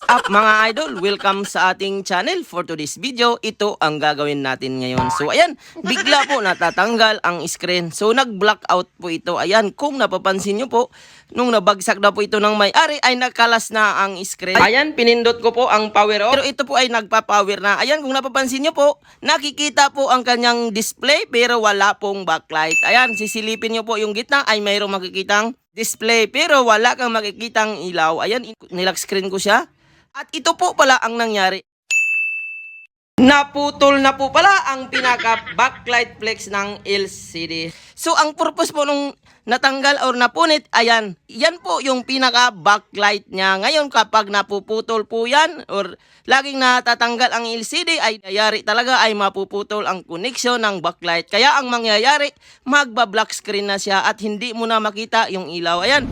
Up mga idol, welcome sa ating channel. For today's video, ito ang gagawin natin ngayon. So ayan, bigla po natatanggal ang screen. So nag-blackout po ito. Ayan, kung napapansin nyo po, nung nabagsak na po ito ng may-ari ay nakalas na ang screen. Ayan, pinindot ko po ang power off. Pero ito po ay nagpa-power na. Ayan, kung napapansin nyo po, nakikita po ang kanyang display pero wala pong backlight. Ayan, sisilipin nyo po yung gitna ay mayroong makikitang display pero wala kang makikitang ilaw. Ayan, nilock screen ko siya. At ito po pala ang nangyari. Naputol na po pala ang pinaka-backlight flex ng LCD. So, ang purpose po nung natanggal or napunit, ayan, yan po yung pinaka-backlight niya. Ngayon, kapag napuputol po yan or laging natatanggal ang LCD, ay nangyayari talaga ay mapuputol ang connection ng backlight. Kaya ang mangyayari, magba-black screen na siya at hindi mo na makita yung ilaw. Ayan.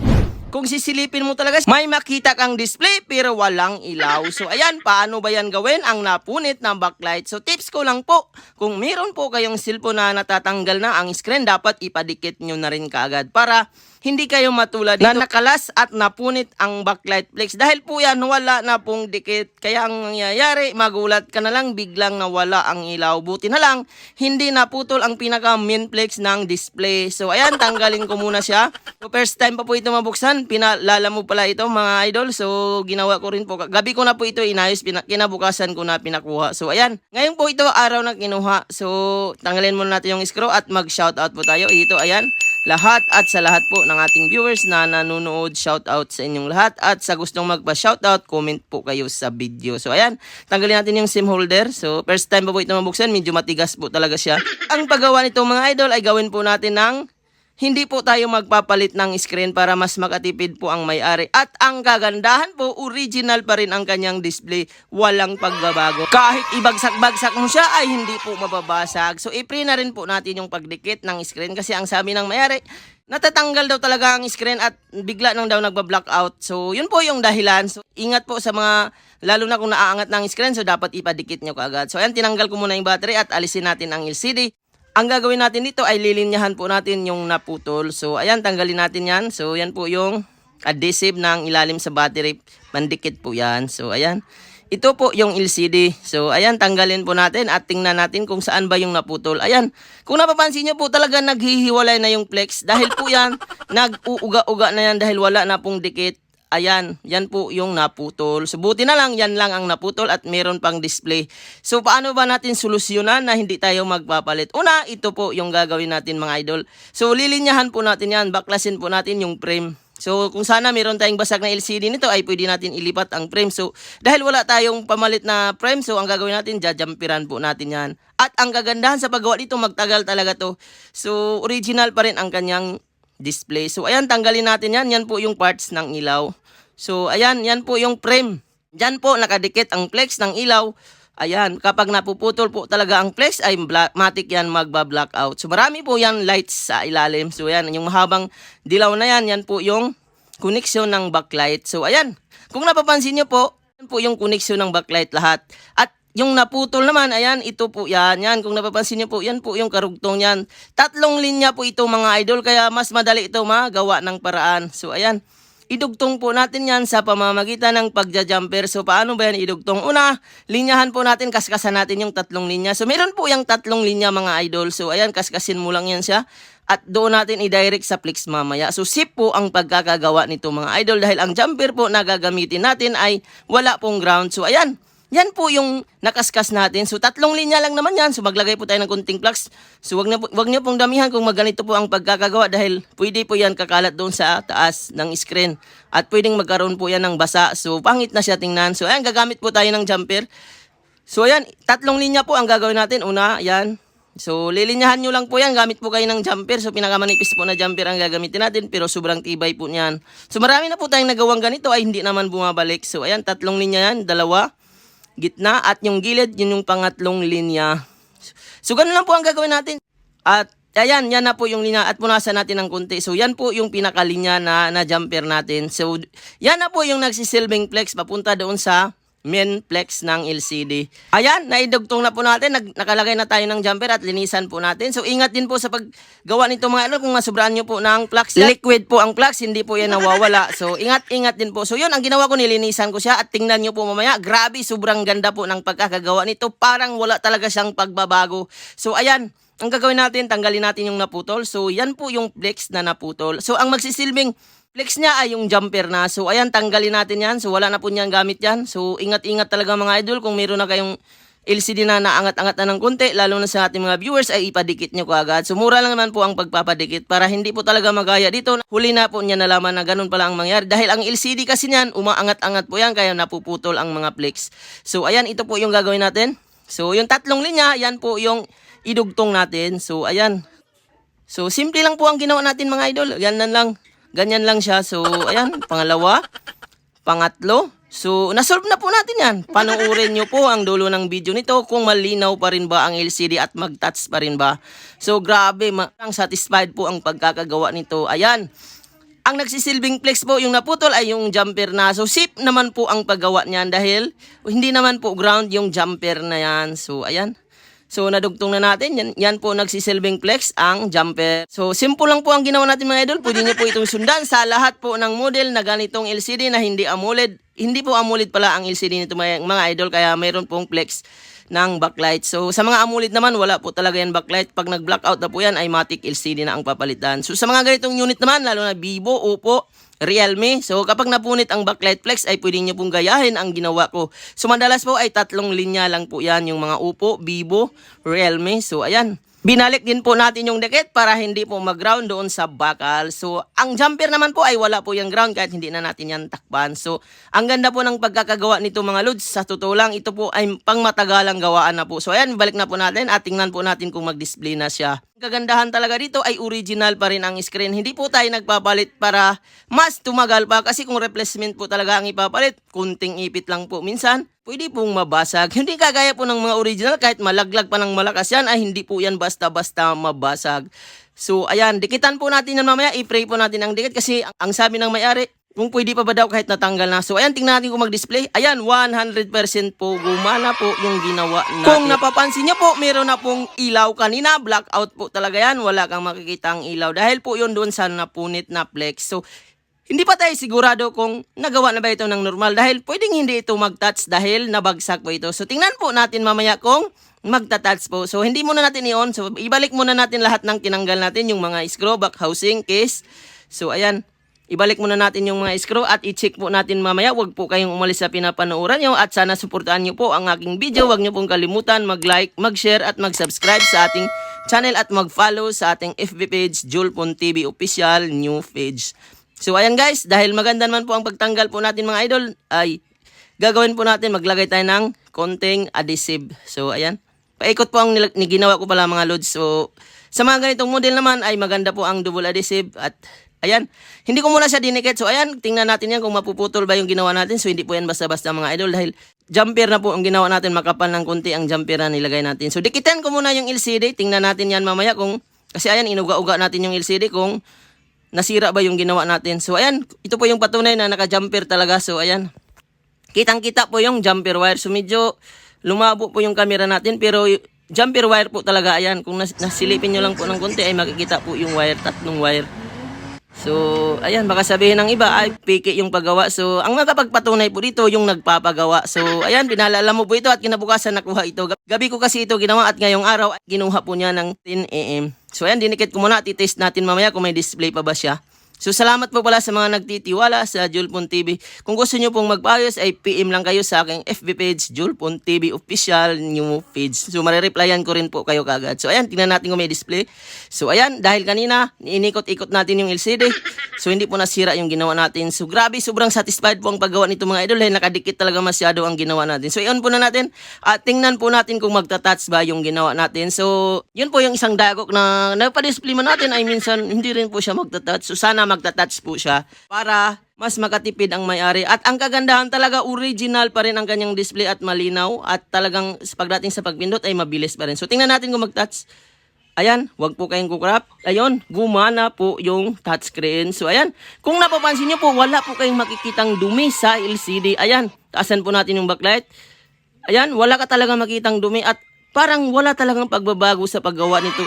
Kung sisilipin mo talaga, may makita kang display pero walang ilaw. So ayan, paano ba yan gawin ang napunit ng backlight? So tips ko lang po, kung meron po kayong cellphone na natatanggal na ang screen, dapat ipadikit nyo na rin kaagad para hindi kayo matulad na nakalas at napunit ang backlight flex. Dahil po yan, wala na pong dikit. Kaya ang nangyayari, magulat ka na lang, biglang nawala ang ilaw. Buti na lang, hindi naputol ang pinaka main flex ng display. So ayan, tanggalin ko muna siya. So first time pa po ito mabuksan, pinalala mo pala ito mga idol. So ginawa ko rin po. Gabi ko na po ito inayos, kinabukasan ko na pinakuha. So ayan, ngayon po ito araw na kinuha. So tanggalin muna natin yung screw at mag-shoutout po tayo. Ito ayan, lahat at sa lahat po ng ating viewers na nanonood, shoutout sa inyong lahat. At sa gustong magpa-shoutout, comment po kayo sa video. So ayan, tanggalin natin yung SIM holder. So first time pa po ito mabuksan, medyo matigas po talaga siya. Ang paggawa nito mga idol ay gawin po natin ng hindi po tayo magpapalit ng screen para mas makatipid po ang may-ari. At ang kagandahan po, original pa rin ang kanyang display. Walang pagbabago. Kahit ibagsak-bagsak mo siya ay hindi po mababasag. So i-pre na rin po natin yung pagdikit ng screen kasi ang sabi ng may-ari, natatanggal daw talaga ang screen at bigla nang daw nagba-blackout. So yun po yung dahilan. So ingat po sa mga, lalo na kung naaangat ng screen, so dapat ipadikit nyo kaagad. So ayan, tinanggal ko muna yung battery at alisin natin ang LCD. Ang gagawin natin dito ay lilinyahan po natin yung naputol. So ayan, tanggalin natin yan. So yan po yung adhesive ng ilalim sa battery. Pandikit po yan. So ayan. Ito po yung LCD. So ayan, tanggalin po natin at tingnan natin kung saan ba yung naputol. Ayan, kung napapansin nyo po talaga naghihiwalay na yung flex. Dahil po yan, nag-uuga-uga na yan dahil wala na pong dikit. Ayan, yan po yung naputol. So buti na lang, yan lang ang naputol at meron pang display. So paano ba natin solusyonan na hindi tayo magpapalit? Una, ito po yung gagawin natin mga idol. So lilinyahan po natin yan, baklasin po natin yung frame. So kung sana meron tayong basag na LCD nito ay pwede natin ilipat ang frame. So dahil wala tayong pamalit na frame, so ang gagawin natin, jajampiran po natin yan. At ang kagandahan sa paggawa dito, magtagal talaga to. So original pa rin ang kanyang display. So ayan, tanggalin natin yan. Yan po yung parts ng ilaw. So ayan, yan po yung frame. Diyan po nakadikit ang flex ng ilaw. Ayan, kapag napuputol po talaga ang flex ay matik yan magba-blackout. So marami po yan lights sa ilalim. So ayan, yung mahabang dilaw na yan, yan po yung connection ng backlight. So ayan, kung napapansin nyo po, yan po yung connection ng backlight lahat. At yung naputol naman, ayan, ito po yan. Yan, kung napapansin nyo po, yan po yung karugtong yan. 3 linya po ito mga idol, kaya mas madali ito magawa ng paraan. So ayan, idugtong po natin yan sa pamamagitan ng pagja-jumper. So paano ba yan idugtong? Una, linyahan po natin, kaskasan natin yung 3 linya. So meron po yung 3 linya mga idol. So ayan, kaskasin mo lang yan siya. At doon natin i-direct sa flex mamaya. So safe po ang pagkakagawa nito mga idol dahil ang jumper po na gagamitin natin ay wala pong ground. So ayan, yan po yung nakaskas natin. So 3 linya lang naman yan. So maglagay po tayo ng kunting flux. So wag niyo pong damihan kung maganito po ang pagkakagawa dahil pwede po yan kakalat doon sa taas ng screen. At pwedeng magkaroon po yan ng basa. So pangit na siya tingnan. So ayan, gagamit po tayo ng jumper. So ayan, 3 linya po ang gagawin natin. Una, ayan. So lilinyahan nyo lang po yan. Gamit po kayo ng jumper. So pinakamanipis po na jumper ang gagamitin natin. Pero sobrang tibay po niyan. So marami na po tayong nagawang ganito ay hindi naman bumabalik. So ayan, 3 linya yan. 2. Gitna at yung gilid, yun yung pangatlong linya. So ganun lang po ang gagawin natin. At ayan, yan na po yung linya at punasan natin ng konti. So yan po yung pinakalinya na jumper natin. So yan na po yung nagsisilbing flex papunta doon sa main flex ng LCD. Ayan, naidugtong na po natin. Nakalagay na tayo ng jumper at linisan po natin. So ingat din po sa paggawa nito mga idol. Kung masubraan nyo po ng flux, liquid po ang flux, hindi po yan nawawala. So ingat din po. So yun, ang ginawa ko, nilinisan ko siya at tingnan nyo po mamaya. Grabe, sobrang ganda po ng pagkakagawa nito. Parang wala talaga siyang pagbabago. So ayan, ang gagawin natin, tanggalin natin yung naputol. So yan po yung flex na naputol. So ang magsisilbing flex niya ay yung jumper na. So ayan, tanggalin natin yan. So wala na po niyang gamit yan. So ingat-ingat talaga mga idol, kung meron na kayong LCD na naangat-angat na ng konti, lalo na sa ating mga viewers, ay ipadikit nyo kaagad. So mura lang naman po ang pagpapadikit para hindi po talaga magaya dito. Huli na po niya nalaman na ganun pala ang mangyari. Dahil ang LCD kasi niyan, umaangat-angat po yan, kaya napuputol ang mga flex. So ayan, ito po yung gagawin natin. So yung tatlong linya, yan po yung idugtong natin. So ayan. So simple lang po ang ginawa natin mga idol. Ganyan lang siya. So, ayan, pangalawa, pangatlo. So, nasolve na po natin yan. Panoorin nyo po ang dulo ng video nito kung malinaw pa rin ba ang LCD at mag-touch pa rin ba. So, grabe, satisfied po ang pagkakagawa nito. Ayan, ang nagsisilbing flex po yung naputol ay yung jumper na. So, safe naman po ang paggawa niyan dahil hindi naman po ground yung jumper na yan. So, ayan. So, nadugtong na natin. Yan po nagsisilbing flex ang jumper. So, simple lang po ang ginawa natin mga idol. Pwede nyo po itong sundan sa lahat po ng model na ganitong LCD na hindi AMOLED. Hindi po AMOLED pala ang LCD nito mga idol. Kaya mayroon pong flex ng backlight. So, sa mga AMOLED naman, wala po talaga yan backlight. Pag nag-blackout na po yan, ay matic LCD na ang papalitan. So, sa mga ganitong unit naman, lalo na Vivo, Oppo, Realme. So, kapag napunit ang backlight flex, ay pwede nyo pong gayahin ang ginawa ko. So, madalas po ay 3 linya lang po yan, yung mga Oppo, Vivo, Realme. So, ayan. Binalik din po natin yung dikit para hindi po mag-ground doon sa bakal. So, ang jumper naman po ay wala po yung ground kahit hindi na natin yan takpan. So, ang ganda po ng pagkakagawa nito mga lods. Sa totoo lang, ito po ay pangmatagalang gawaan na po. So, ayan, balik na po natin at tingnan po natin kung mag-display na siya. Ang kagandahan talaga dito ay original pa rin ang screen. Hindi po tayo nagpapalit para mas tumagal pa. Kasi kung replacement po talaga ang ipapalit, kunting ipit lang po minsan, pwede pong mabasag. Hindi kagaya po ng mga original, kahit malaglag pa ng malakas yan, ay hindi po yan basta-basta mabasag. So, ayan, dikitan po natin yan mamaya. I-pray po natin ang dikit kasi ang sabi ng may-ari, kung pwede pa ba daw kahit natanggal na. So, ayan, tingnan natin kung mag-display. Ayan, 100% po gumana po yung ginawa natin. Kung napapansin nyo po, meron na pong ilaw kanina. Blackout po talaga yan. Wala kang makikita ang ilaw. Dahil po yun doon sa napunit na flex. So, hindi pa tayo sigurado kung nagawa na ba ito ng normal dahil pwedeng hindi ito mag-touch dahil nabagsak po ito. So, tingnan po natin mamaya kung magta-touch po. So, hindi muna natin i-on. So, ibalik muna natin lahat ng tinanggal natin, yung mga screw, back housing, case. So, ayan. Ibalik muna natin yung mga screw at i-check po natin mamaya. Huwag po kayong umalis sa pinapanooran nyo at sana suportahan nyo po ang aking video. Huwag nyo pong kalimutan mag-like, mag-share at mag-subscribe sa ating channel at mag-follow sa ating FB page, Julpon TV Official New Page. So ayan guys, dahil maganda naman po ang pagtanggal po natin mga idol, ay gagawin po natin, maglagay tayo ng konting adhesive. So ayan, paikot po ang ginawa ko pala mga lods. So sa mga ganitong model naman ay maganda po ang double adhesive at ayan, hindi ko muna siya dinikit. So ayan, tingnan natin yan kung mapuputol ba yung ginawa natin. So hindi po yan basta-basta mga idol dahil jumper na po ang ginawa natin, makapal ng konti ang jumper na nilagay natin. So dikitan ko muna yung LCD, tingnan natin yan mamaya kung, kasi ayan, inuga-uga natin yung LCD kung nasira ba yung ginawa natin. So ayan, ito po yung patunay na naka-jumper talaga. So ayan, kitang-kita po yung jumper wire. So medyo lumabo po yung camera natin pero jumper wire po talaga. Ayan, kung nasilipin nyo lang po ng konti ay makikita po yung wire, 3 wire. So, ayan, baka sabihin ng iba, ay, piki yung paggawa. So, ang nakapagpatunay po dito, yung nagpapagawa. So, ayan, pinalala mo po ito at kinabukasan nakuha ito. Gabi ko kasi ito ginawa at ngayong araw, ginuha po niya ng 10 AM. So, ayan, dinikit ko muna at i-test natin mamaya kung may display pa ba siya. So, salamat po pala sa mga nagtitiwala sa Julpon TV. Kung gusto nyo pong magpaayos, ay PM lang kayo sa aking FB page, Julpon TV Official New Page. So, marireplyan ko rin po kayo kagad. So, ayan, tingnan natin kung may display. So, ayan, dahil kanina, inikot-ikot natin yung LCD. So, hindi po nasira yung ginawa natin. So, grabe, sobrang satisfied po ang paggawa nito mga idol. Dahil nakadikit talaga masyado ang ginawa natin. So, i-on po na natin. At tingnan po natin kung magta-touch ba yung ginawa natin. So, yun po yung isang dagok na nagpa-display man natin ay minsan hindi rin po siya magta-touch. So, sana magta-touch po siya para mas makatipid ang may-ari. At ang kagandahan talaga, original pa rin ang kanyang display at malinaw. At talagang pagdating sa pagpindot ay mabilis pa rin. So, tingnan natin kung mag-touch. Ayan, wag po kayong kukrap. Ayun, gumana po yung touchscreen. So ayan, kung napapansin nyo po, wala po kayong makikitang dumi sa LCD. Ayan, taasan po natin yung backlight. Ayan, wala ka talagang makitang dumi at parang wala talagang pagbabago sa paggawa nito.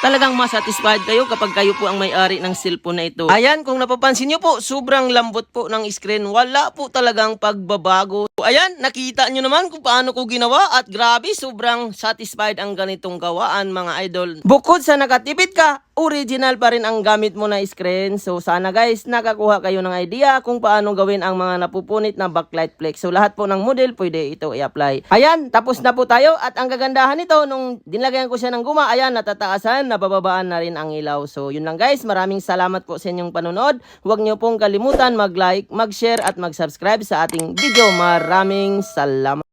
Talagang masatisfied kayo kapag kayo po ang may-ari ng cellphone na ito. Ayan, kung napapansin nyo po, sobrang lambot po ng screen. Wala po talagang pagbabago. Ayan, nakita nyo naman kung paano ko ginawa at grabe, sobrang satisfied ang ganitong gawaan mga idol. Bukod sa nakatipid ka, original pa rin ang gamit mo na screen. So sana guys, nakakuha kayo ng idea kung paano gawin ang mga napupunit na backlight flex. So lahat po ng model, pwede ito i-apply. Ayan, tapos na po tayo at ang kagandahan nito, nung dinlagyan ko siya ng guma, ayan, natataasan, nabababaan na rin ang ilaw. So yun lang guys, maraming salamat po sa inyong panonood. Huwag nyo pong kalimutan mag-like, mag-share at mag-subscribe sa ating video. Maraming salamat.